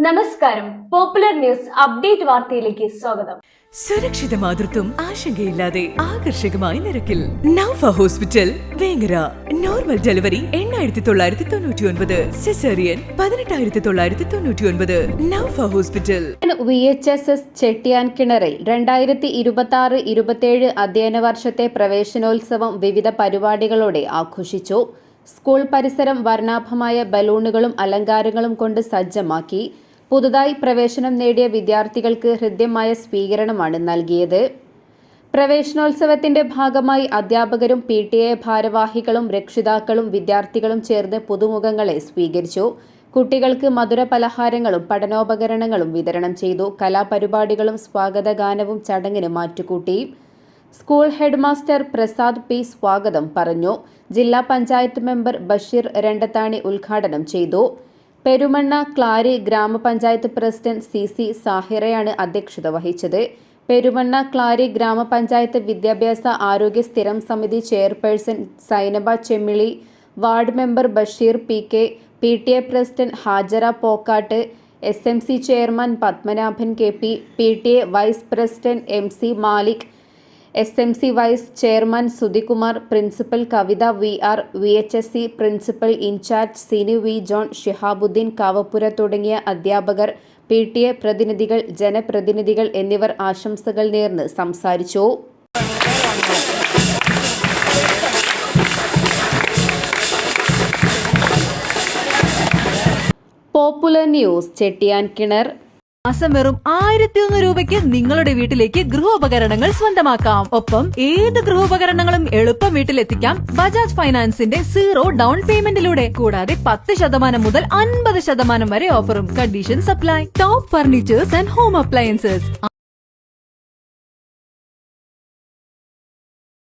നമസ്കാരം. Popular news update വാർത്തയിലേക്ക് സ്വാഗതം. സുരക്ഷിത മാതൃത്വം ആശങ്കയില്ലാതെ ആകർഷകമായ നിരക്കിൽ Naufa hospital Vengara. Normal delivery 8999, caesarean 18999. Naufa hospital. VHSS ചെട്ടിയാൻകിണറിൽ 2026-27 അധ്യയന വർഷത്തെ പ്രവേശനോത്സവം വിവിധ പരിപാടികളോടെ ആഘോഷിച്ചു. സ്കൂൾ പരിസരം വർണ്ണാഭമായ ബലൂണുകളും അലങ്കാരങ്ങളും കൊണ്ട് സജ്ജമാക്കി. പുതുതായി പ്രവേശനം നേടിയ വിദ്യാർത്ഥികൾക്ക് ഹൃദ്യമായ സ്വീകരണമാണ് നൽകിയത്. പ്രവേശനോത്സവത്തിന്റെ ഭാഗമായി അധ്യാപകരും PTA ഭാരവാഹികളും രക്ഷിതാക്കളും വിദ്യാർത്ഥികളും ചേർന്ന് പുതുമുഖങ്ങളെ സ്വീകരിച്ചു. കുട്ടികൾക്ക് മധുര പലഹാരങ്ങളും പഠനോപകരണങ്ങളും വിതരണം ചെയ്തു. കലാപരിപാടികളും സ്വാഗതഗാനവും ചടങ്ങിന് മാറ്റുകൂട്ടി. School headmaster Prasad P സ്വാഗതം പറഞ്ഞു. ജില്ലാ പഞ്ചായത്ത് മെമ്പർ ബഷീർ രണ്ടത്താണി ഉദ്ഘാടനം ചെയ്തു. പെരുമണ്ണ ക്ലാരി ഗ്രാമപഞ്ചായത്ത് പ്രസിഡന്റ് CC സാഹിറയാണ് അധ്യക്ഷത വഹിച്ചത്. പെരുമണ്ണ ക്ലാരി ഗ്രാമപഞ്ചായത്ത് വിദ്യാഭ്യാസ ആരോഗ്യ സ്ഥിരം സമിതി chairperson Sainaba Chemmili, ward member Basheer PK, PTA president Hajara Pokkatt, SMC chairman Padmanabhan KP, PTA vice president MC Malik, SMC vice chairman Sudhikumar, principal Kavitha VR, VHSC principal in charge Sini V John, Shihabuddin Kavapura തുടങ്ങിയ അധ്യാപകർ, PTA പ്രതിനിധികൾ, ജനപ്രതിനിധികൾ എന്നിവർ ആശംസകൾ നേർന്ന് സംസാരിച്ചു. Popular news Chettiyankinar. മാസം വെറും 1100 രൂപയ്ക്ക് നിങ്ങളുടെ വീട്ടിലേക്ക് ഗൃഹോപകരണങ്ങൾ സ്വന്തമാക്കാം. ഒപ്പം ഏത് ഗൃഹോപകരണങ്ങളും എളുപ്പം വീട്ടിലെത്തിക്കാം ബജാജ് ഫൈനാൻസിന്റെ 0 ഡൗൺ പേയ്മെന്റിലൂടെ. കൂടാതെ 10% മുതൽ 50% വരെ ഓഫറും. Condition supply. Top furnitures and home appliances.